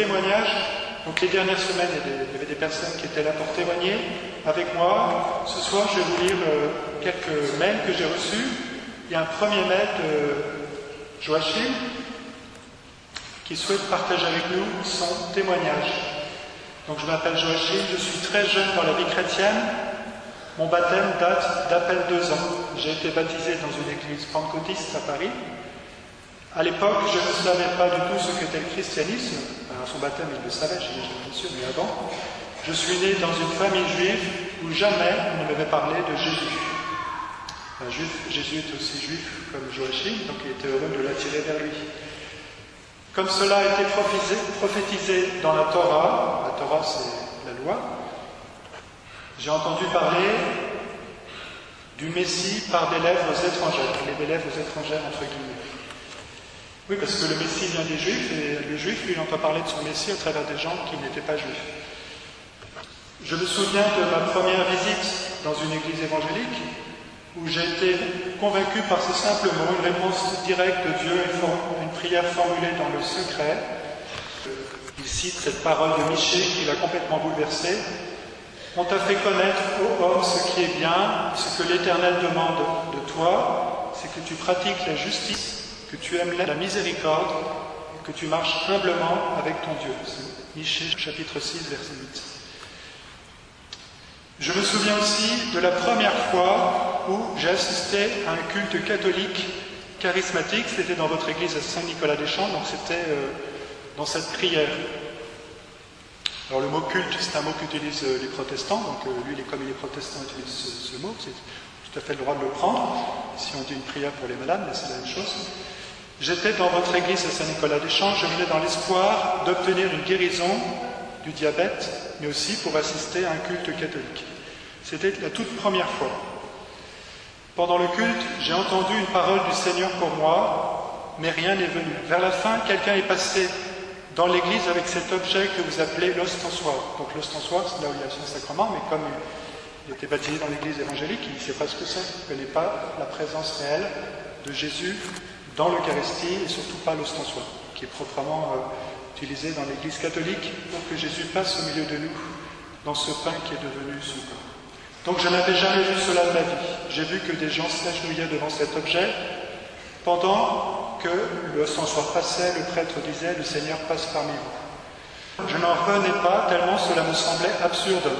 témoignage. Donc les dernières semaines, il y avait des personnes qui étaient là pour témoigner avec moi. Ce soir, je vais vous lire quelques mails que j'ai reçus. Il y a un premier mail de Joachim qui souhaite partager avec nous son témoignage. Donc je m'appelle Joachim, je suis très jeune dans la vie chrétienne. Mon baptême date d'à peine 2 ans. J'ai été baptisé dans une église pentecôtiste à Paris. À l'époque, je ne savais pas du tout ce qu'était le christianisme. À son baptême, il le savait, j'ai déjà bien sûr, mais avant. Je suis né dans une famille juive où jamais on ne m'avait parlé de Jésus. Jésus est aussi juif comme Joachim, donc il était heureux de l'attirer vers lui. Comme cela a été prophétisé dans la Torah c'est la loi, j'ai entendu parler du Messie par des lèvres étrangères, des lèvres étrangères entre guillemets. Oui, parce que le Messie vient des Juifs, et le Juif, lui, entend parler de son Messie à travers des gens qui n'étaient pas Juifs. Je me souviens de ma première visite dans une église évangélique, où j'ai été convaincu par ce simple mot, une réponse directe de Dieu, une prière formulée dans le secret. Il cite cette parole de Michée qui l'a complètement bouleversé. On t'a fait connaître, ô homme, ce qui est bien, ce que l'Éternel demande de toi, c'est que tu pratiques la justice, que tu aimes la miséricorde, et que tu marches humblement avec ton Dieu. C'est Michée, chapitre 6, verset 8. Je me souviens aussi de la première fois où j'ai assisté à un culte catholique charismatique. C'était dans votre église à Saint-Nicolas-des-Champs, donc c'était dans cette prière. Alors le mot culte, c'est un mot qu'utilisent les protestants, donc lui, comme les protestants utilisent ce mot, c'est tout à fait le droit de le prendre. Si on dit une prière pour les malades, mais c'est la même chose. J'étais dans votre église à Saint-Nicolas-des-Champs, je venais dans l'espoir d'obtenir une guérison du diabète, mais aussi pour assister à un culte catholique. C'était la toute première fois. Pendant le culte, j'ai entendu une parole du Seigneur pour moi, mais rien n'est venu. Vers la fin, quelqu'un est passé dans l'église avec cet objet que vous appelez l'ostensoir. Donc l'ostensoir, c'est là où il y a le Saint-Sacrement, mais comme il était baptisé dans l'église évangélique, il ne sait pas ce que c'est, il ne connaît pas la présence réelle de Jésus dans l'Eucharistie et surtout pas l'ostensoir, qui est proprement utilisé dans l'église catholique pour que Jésus passe au milieu de nous dans ce pain qui est devenu son corps. Donc je n'avais jamais vu cela de ma vie. J'ai vu que des gens s'agenouillaient devant cet objet. Pendant que l'ostensoir passait, le prêtre disait « Le Seigneur passe parmi vous ». Je n'en revenais pas tellement cela me semblait absurde.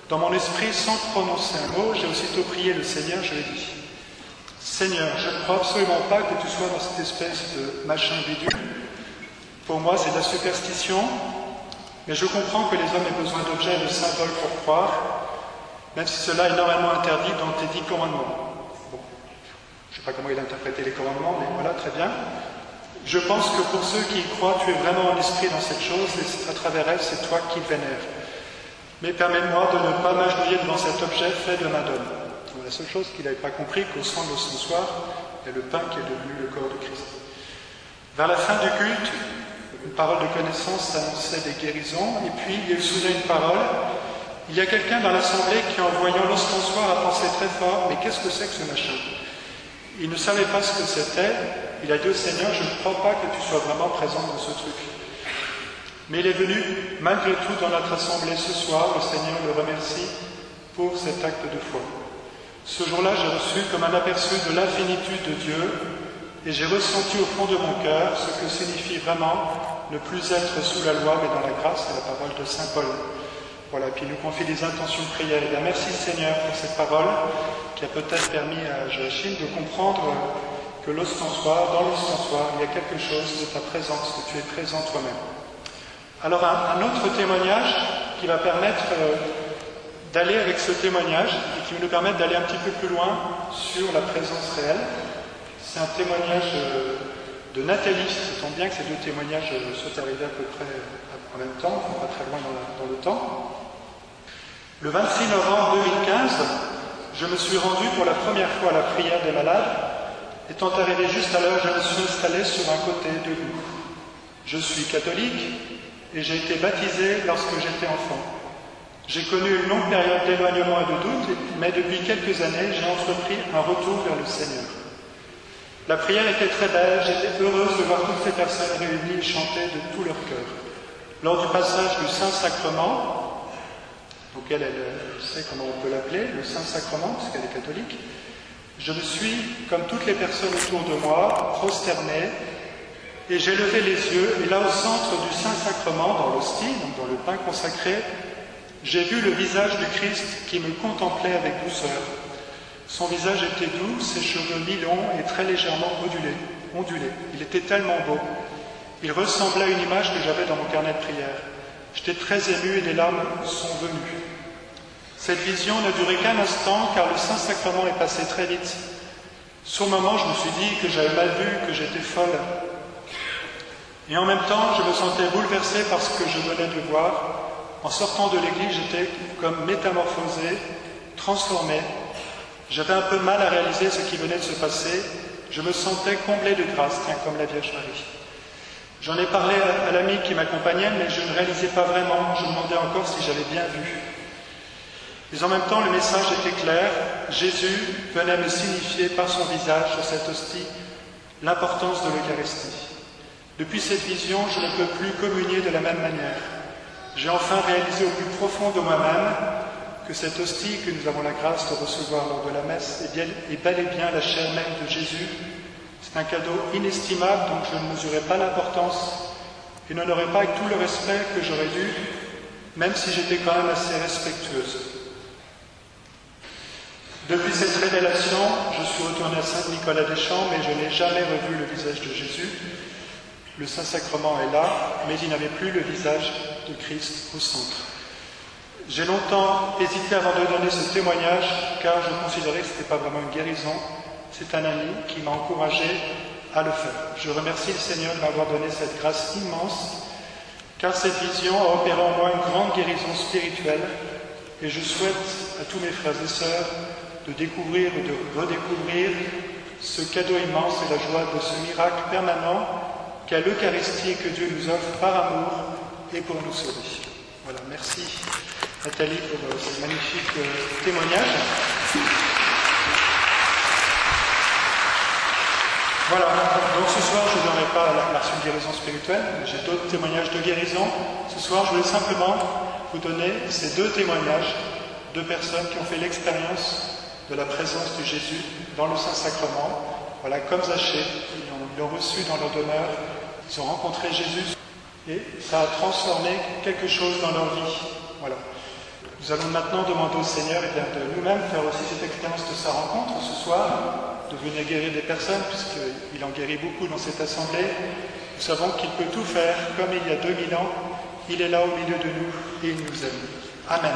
Dans mon esprit, sans prononcer un mot, j'ai aussitôt prié le Seigneur, je lui ai dit « Seigneur, je ne crois absolument pas que tu sois dans cette espèce de machin bidule. Pour moi, c'est de la superstition, mais je comprends que les hommes aient besoin d'objets et de symboles pour croire, même si cela est normalement interdit dans tes 10 commandements. » Bon, je ne sais pas comment il a interprété les commandements, mais voilà, très bien. Je pense que pour ceux qui y croient, tu es vraiment en esprit dans cette chose, et à travers elle, c'est toi qui vénères. Mais permets-moi de ne pas m'agenouiller devant cet objet fait de ma donne. Donc, la seule chose qu'il n'avait pas compris, qu'au sang de l'ostensoir, il y a le pain qui est devenu le corps de Christ. Vers la fin du culte, une parole de connaissance annonçait des guérisons, et puis il y a eu soudain une parole. Il y a quelqu'un dans l'assemblée qui, en voyant l'ostensoir, a pensé très fort, mais qu'est-ce que c'est que ce machin? Il ne savait pas ce que c'était. Il a dit au Seigneur, je ne crois pas que tu sois vraiment présent dans ce truc. Mais il est venu, malgré tout, dans notre assemblée ce soir. Le Seigneur le remercie pour cet acte de foi. Ce jour-là, j'ai reçu comme un aperçu de l'infinitude de Dieu, et j'ai ressenti au fond de mon cœur ce que signifie vraiment ne plus être sous la loi, mais dans la grâce, c'est la parole de Saint Paul. Voilà, puis il nous confie des intentions de prière. Et bien, merci Seigneur pour cette parole qui a peut-être permis à Joachim de comprendre que l'ostensoir, dans l'ostensoir, il y a quelque chose de ta présence, que tu es présent toi-même. Alors un autre témoignage qui va permettre d'aller avec ce témoignage et qui va nous permettre d'aller un petit peu plus loin sur la présence réelle. C'est un témoignage de Nathalie. Ça tombe bien que ces deux témoignages soient arrivés à peu près en même temps, pas très loin dans le temps. Le 26 novembre 2015, je me suis rendu pour la première fois à la prière des malades. Étant arrivé juste à l'heure, je me suis installé sur un côté debout. Je suis catholique et j'ai été baptisé lorsque j'étais enfant. J'ai connu une longue période d'éloignement et de doute, mais depuis quelques années, j'ai entrepris un retour vers le Seigneur. La prière était très belle, j'étais heureuse de voir toutes ces personnes réunies et chanter de tout leur cœur. Lors du passage du Saint-Sacrement, auquel elle sait comment on peut l'appeler, le Saint-Sacrement, puisqu'elle est catholique, je me suis, comme toutes les personnes autour de moi, prosterné, et j'ai levé les yeux, et là au centre du Saint-Sacrement, dans l'hostie, donc dans le pain consacré, j'ai vu le visage du Christ qui me contemplait avec douceur. Son visage était doux, ses cheveux mi-longs et très légèrement ondulés. Il était tellement beau. Il ressemblait à une image que j'avais dans mon carnet de prière. J'étais très ému et des larmes sont venues. Cette vision n'a duré qu'un instant, car le Saint-Sacrement est passé très vite. Sur le moment, je me suis dit que j'avais mal vu, que j'étais folle. Et en même temps, je me sentais bouleversé par ce que je venais de voir. En sortant de l'église, j'étais comme métamorphosé, transformé. J'avais un peu mal à réaliser ce qui venait de se passer. Je me sentais comblé de grâce, comme la Vierge Marie. J'en ai parlé à l'ami qui m'accompagnait, mais je ne réalisais pas vraiment. Je me demandais encore si j'avais bien vu. Mais en même temps, le message était clair. Jésus venait me signifier par son visage, sur cette hostie, l'importance de l'Eucharistie. Depuis cette vision, je ne peux plus communier de la même manière. J'ai enfin réalisé au plus profond de moi-même que cette hostie que nous avons la grâce de recevoir lors de la messe est bel et bien la chair même de Jésus. C'est un cadeau inestimable dont je ne mesurais pas l'importance et n'en aurais pas avec tout le respect que j'aurais dû, même si j'étais quand même assez respectueuse. Depuis cette révélation, je suis retourné à Saint-Nicolas-des-Champs, mais je n'ai jamais revu le visage de Jésus. Le Saint-Sacrement est là, mais il n'avait plus le visage de Christ au centre. J'ai longtemps hésité avant de donner ce témoignage, car je considérais que ce n'était pas vraiment une guérison. C'est un ami qui m'a encouragé à le faire. Je remercie le Seigneur de m'avoir donné cette grâce immense, car cette vision a opéré en moi une grande guérison spirituelle, et je souhaite à tous mes frères et sœurs de découvrir et de redécouvrir ce cadeau immense et la joie de ce miracle permanent qu'est l'Eucharistie que Dieu nous offre par amour et pour nous sauver. Voilà, merci Nathalie pour ce magnifique témoignage. Voilà, donc ce soir je ne donnerai pas la reçu de guérison spirituelle, j'ai d'autres témoignages de guérison. Ce soir je voulais simplement vous donner ces deux témoignages de personnes qui ont fait l'expérience de la présence de Jésus dans le Saint-Sacrement. Voilà, comme Zachée, ils l'ont reçu dans leur demeure, ils ont rencontré Jésus et ça a transformé quelque chose dans leur vie. Voilà. Nous allons maintenant demander au Seigneur de nous-mêmes faire aussi cette expérience de sa rencontre ce soir, de venir guérir des personnes, puisqu'il en guérit beaucoup dans cette assemblée. Nous savons qu'il peut tout faire, comme il y a 2000 ans, il est là au milieu de nous et il nous aime. Amen.